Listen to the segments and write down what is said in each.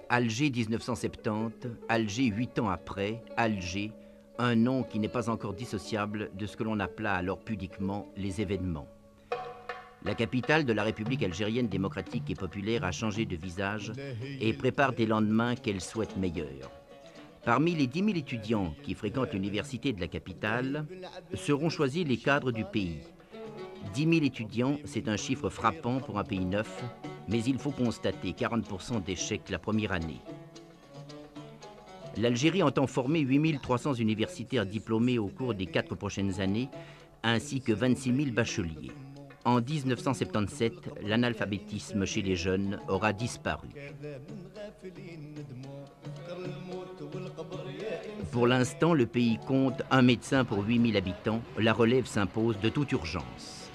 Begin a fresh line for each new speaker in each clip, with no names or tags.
Alger 1970, Alger 8 ans après, Alger, un nom qui n'est pas encore dissociable de ce que l'on appela alors pudiquement les événements. La capitale de la République algérienne démocratique et populaire a changé de visage et prépare des lendemains qu'elle souhaite meilleurs. Parmi les 10 000 étudiants qui fréquentent l'université de la capitale, seront choisis les cadres du pays. 10 000 étudiants, c'est un chiffre frappant pour un pays neuf, mais il faut constater 40% d'échecs la première année. L'Algérie entend former 8 300 universitaires diplômés au cours des 4 prochaines années, ainsi que 26 000 bacheliers. En 1977, l'analphabétisme chez les jeunes aura disparu. Pour l'instant, le pays compte un médecin pour 8 000 habitants. La relève s'impose de toute urgence.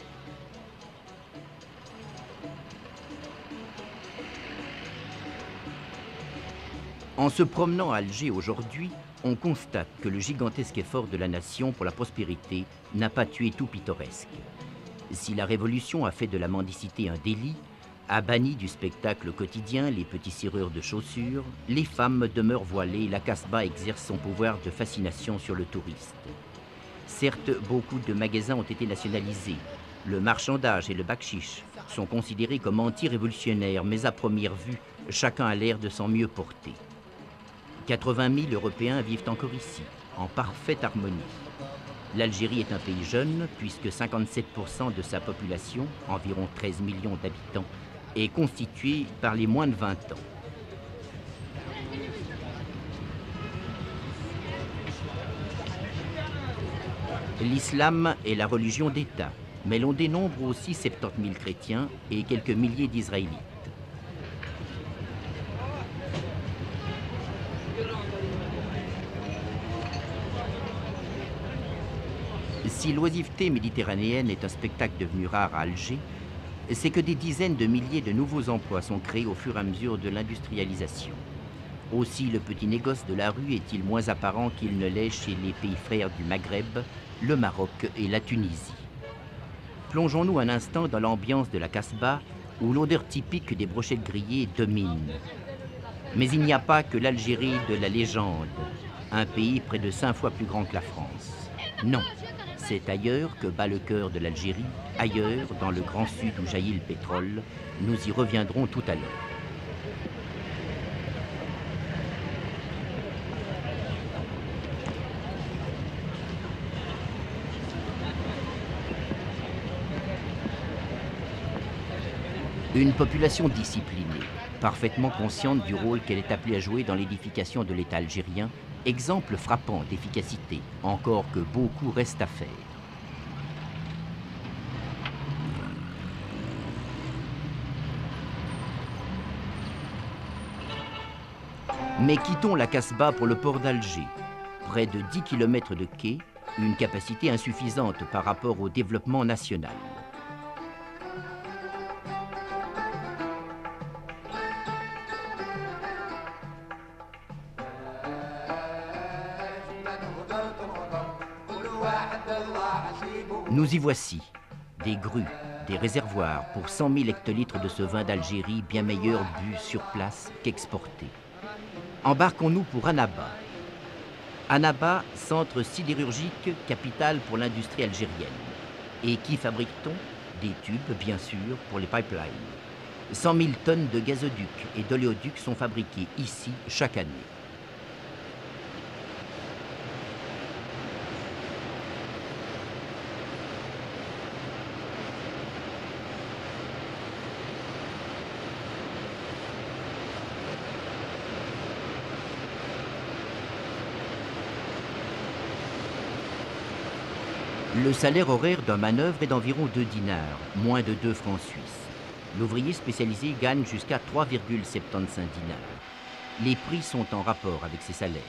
En se promenant à Alger aujourd'hui, on constate que le gigantesque effort de la nation pour la prospérité n'a pas tué tout pittoresque. Si la Révolution a fait de la mendicité un délit, a banni du spectacle quotidien les petits cireurs de chaussures, les femmes demeurent voilées et la Casbah exerce son pouvoir de fascination sur le touriste. Certes, beaucoup de magasins ont été nationalisés. Le marchandage et le bakchiche sont considérés comme anti-révolutionnaires, mais à première vue, chacun a l'air de s'en mieux porter. 80 000 Européens vivent encore ici, en parfaite harmonie. L'Algérie est un pays jeune, puisque 57% de sa population, environ 13 millions d'habitants, est constituée par les moins de 20 ans. L'islam est la religion d'État, mais l'on dénombre aussi 70 000 chrétiens et quelques milliers d'Israélites. Si l'oisiveté méditerranéenne est un spectacle devenu rare à Alger, c'est que des dizaines de milliers de nouveaux emplois sont créés au fur et à mesure de l'industrialisation. Aussi le petit négoce de la rue est-il moins apparent qu'il ne l'est chez les pays frères du Maghreb, le Maroc et la Tunisie. Plongeons-nous un instant dans l'ambiance de la Casbah, où l'odeur typique des brochettes grillées domine. Mais il n'y a pas que l'Algérie de la légende, un pays près de 5 fois plus grand que la France. Non. C'est ailleurs que bat le cœur de l'Algérie, ailleurs, dans le grand sud où jaillit le pétrole. Nous y reviendrons tout à l'heure. Une population disciplinée, parfaitement consciente du rôle qu'elle est appelée à jouer dans l'édification de l'État algérien, exemple frappant d'efficacité, encore que beaucoup reste à faire. Mais quittons la Casbah pour le port d'Alger. Près de 10 km de quai, une capacité insuffisante par rapport au développement national. Nous y voici, des grues, des réservoirs pour 100 000 hectolitres de ce vin d'Algérie bien meilleur bu sur place qu'exporté. Embarquons-nous pour Annaba. Annaba, centre sidérurgique, capitale pour l'industrie algérienne. Et qui fabrique-t-on? Des tubes, bien sûr, pour les pipelines. 100 000 tonnes de gazoducs et d'oléoducs sont fabriqués ici chaque année. Le salaire horaire d'un manœuvre est d'environ 2 dinars, moins de 2 francs suisses. L'ouvrier spécialisé gagne jusqu'à 3,75 dinars. Les prix sont en rapport avec ces salaires.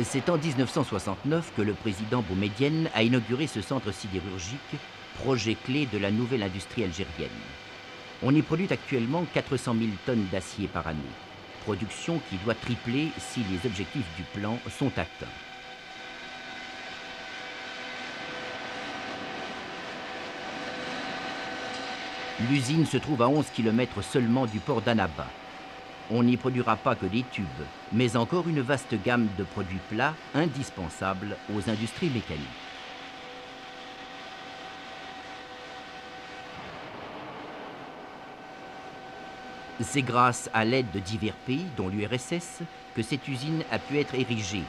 C'est en 1969 que le président Boumedienne a inauguré ce centre sidérurgique, projet clé de la nouvelle industrie algérienne. On y produit actuellement 400 000 tonnes d'acier par année. production qui doit tripler si les objectifs du plan sont atteints. L'usine se trouve à 11 km seulement du port d'Annaba. On n'y produira pas que des tubes, mais encore une vaste gamme de produits plats indispensables aux industries mécaniques. C'est grâce à l'aide de divers pays, dont l'URSS, que cette usine a pu être érigée.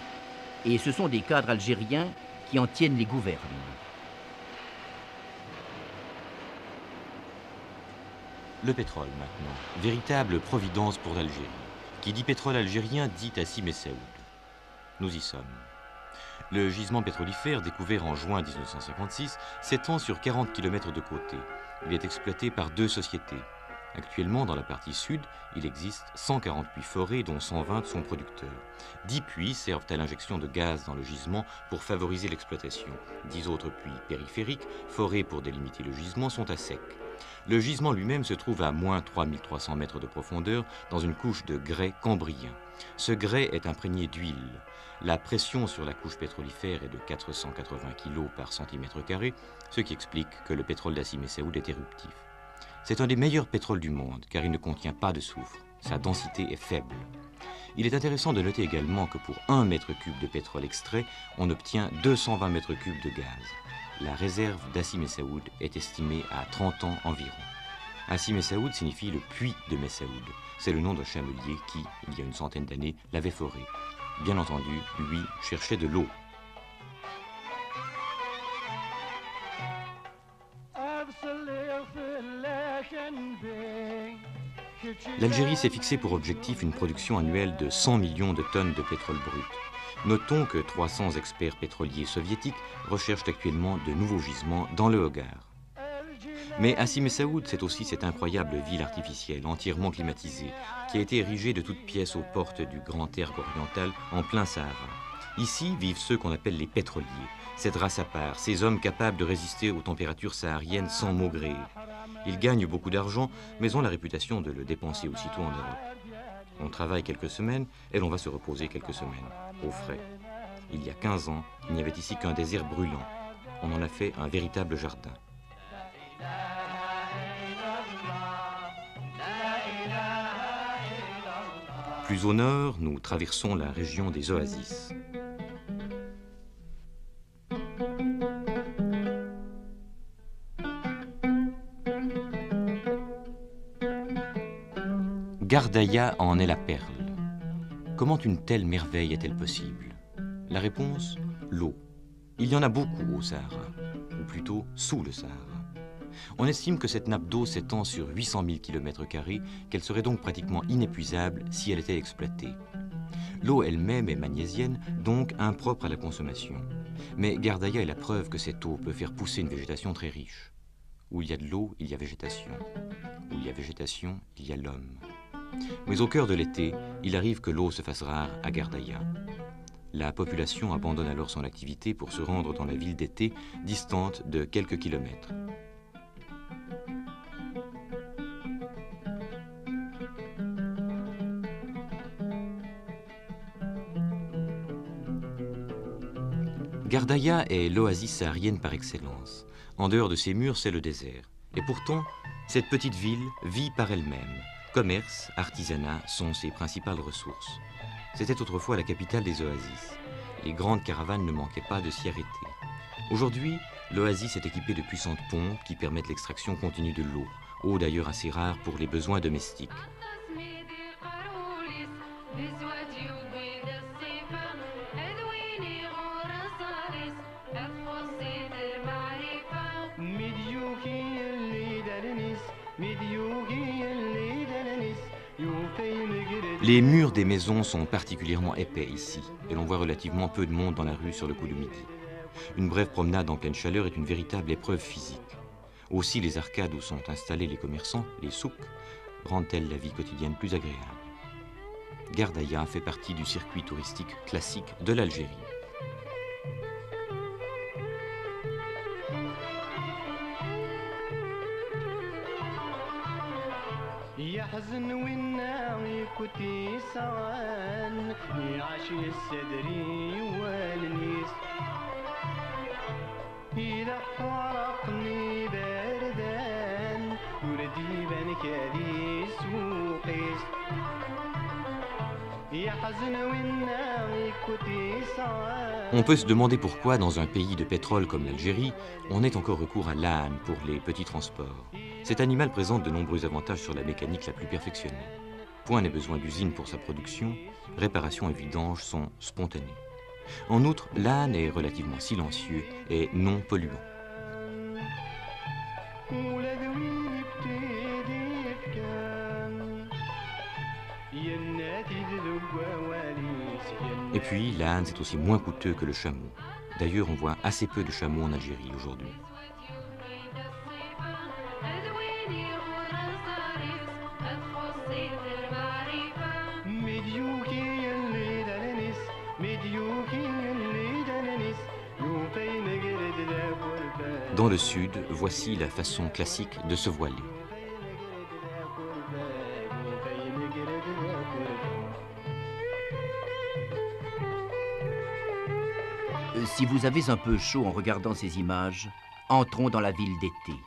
Et ce sont des cadres algériens qui en tiennent les gouvernes.
Le pétrole maintenant, véritable providence pour l'Algérie. Qui dit pétrole algérien dit Hassim Messaoud. Nous y sommes. Le gisement pétrolifère, découvert en juin 1956, s'étend sur 40 km de côté. Il est exploité par 2 sociétés. Actuellement, dans la partie sud, il existe 140 puits forés, dont 120 sont producteurs. 10 puits servent à l'injection de gaz dans le gisement pour favoriser l'exploitation. 10 autres puits périphériques, forés pour délimiter le gisement, sont à sec. Le gisement lui-même se trouve à moins 3300 mètres de profondeur dans une couche de grès cambrien. Ce grès est imprégné d'huile. La pression sur la couche pétrolifère est de 480 kg par centimètre carré, ce qui explique que le pétrole d'Hassim Messaoud est éruptif. C'est un des meilleurs pétroles du monde car il ne contient pas de soufre. Sa densité est faible. Il est intéressant de noter également que pour 1 mètre cube de pétrole extrait, on obtient 220 mètres cubes de gaz. La réserve d'Hassim Messaoud est estimée à 30 ans environ. Hassim Messaoud signifie le puits de Messaoud. C'est le nom d'un chamelier qui, il y a une centaine d'années, l'avait foré. Bien entendu, lui cherchait de l'eau. L'Algérie s'est fixé pour objectif une production annuelle de 100 millions de tonnes de pétrole brut. Notons que 300 experts pétroliers soviétiques recherchent actuellement de nouveaux gisements dans le Hogar. Mais Hassim Messaoud, c'est aussi cette incroyable ville artificielle, entièrement climatisée, qui a été érigée de toutes pièces aux portes du grand erg oriental en plein Sahara. Ici vivent ceux qu'on appelle les pétroliers, cette race à part, ces hommes capables de résister aux températures sahariennes sans maugréer. Ils gagnent beaucoup d'argent, mais ont la réputation de le dépenser aussitôt en Europe. On travaille quelques semaines et l'on va se reposer quelques semaines, au frais. Il y a 15 ans, il n'y avait ici qu'un désert brûlant. On en a fait un véritable jardin. Plus au nord, nous traversons la région des oasis. Gardaïa en est la perle. Comment une telle merveille est-elle possible? La réponse, l'eau. Il y en a beaucoup au Sahara, ou plutôt sous le Sahara. On estime que cette nappe d'eau s'étend sur 800 000 km², qu'elle serait donc pratiquement inépuisable si elle était exploitée. L'eau elle-même est magnésienne, donc impropre à la consommation. Mais Gardaïa est la preuve que cette eau peut faire pousser une végétation très riche. Où il y a de l'eau, il y a végétation. Où il y a végétation, il y a l'homme. Mais au cœur de l'été, il arrive que l'eau se fasse rare à Gardaïa. La population abandonne alors son activité pour se rendre dans la ville d'été, distante de quelques kilomètres. Gardaïa est l'oasis saharienne par excellence. En dehors de ses murs, c'est le désert. Et pourtant, cette petite ville vit par elle-même. Commerce, artisanat sont ses principales ressources. C'était autrefois la capitale des oasis. Les grandes caravanes ne manquaient pas de s'y arrêter. Aujourd'hui, l'oasis est équipée de puissantes pompes qui permettent l'extraction continue de l'eau, eau d'ailleurs assez rare pour les besoins domestiques. Les murs des maisons sont particulièrement épais ici, et l'on voit relativement peu de monde dans la rue sur le coup de midi. Une brève promenade en pleine chaleur est une véritable épreuve physique. Aussi, les arcades où sont installés les commerçants, les souks, rendent-elles la vie quotidienne plus agréable. Gardaïa fait partie du circuit touristique classique de l'Algérie. On peut se demander pourquoi, dans un pays de pétrole comme l'Algérie, on ait encore recours à l'âne pour les petits transports. Cet animal présente de nombreux avantages sur la mécanique la plus perfectionnée. Point n'est besoin d'usine pour sa production, réparation et vidange sont spontanés. En outre, l'âne est relativement silencieux et non polluant. Et puis, l'âne, c'est aussi moins coûteux que le chameau. D'ailleurs, on voit assez peu de chameaux en Algérie aujourd'hui. Dans le sud, voici la façon classique de se voiler.
Si vous avez un peu chaud en regardant ces images, entrons dans la ville d'été.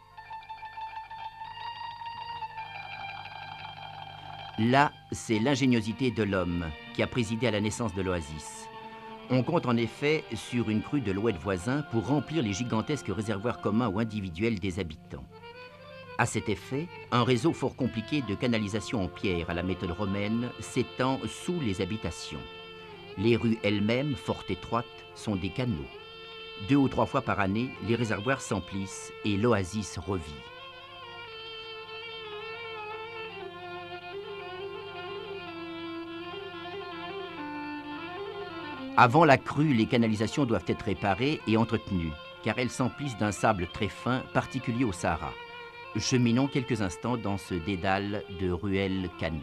Là, c'est l'ingéniosité de l'homme qui a présidé à la naissance de l'oasis. On compte en effet sur une crue de l'oued voisin pour remplir les gigantesques réservoirs communs ou individuels des habitants. À cet effet, un réseau fort compliqué de canalisation en pierre à la méthode romaine s'étend sous les habitations. Les rues elles-mêmes, fort étroites, sont des canaux. 2 ou 3 fois par année, les réservoirs s'emplissent et l'oasis revit. Avant la crue, les canalisations doivent être réparées et entretenues, car elles s'emplissent d'un sable très fin, particulier au Sahara. Cheminons quelques instants dans ce dédale de ruelles-canaux.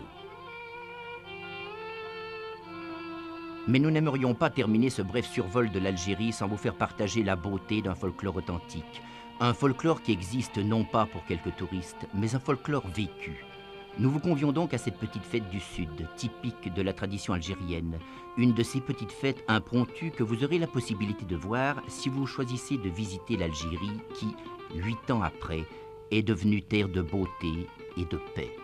Mais nous n'aimerions pas terminer ce bref survol de l'Algérie sans vous faire partager la beauté d'un folklore authentique. Un folklore qui existe non pas pour quelques touristes, mais un folklore vécu. Nous vous convions donc à cette petite fête du Sud, typique de la tradition algérienne. Une de ces petites fêtes impromptues que vous aurez la possibilité de voir si vous choisissez de visiter l'Algérie qui, 8 ans après, est devenue terre de beauté et de paix.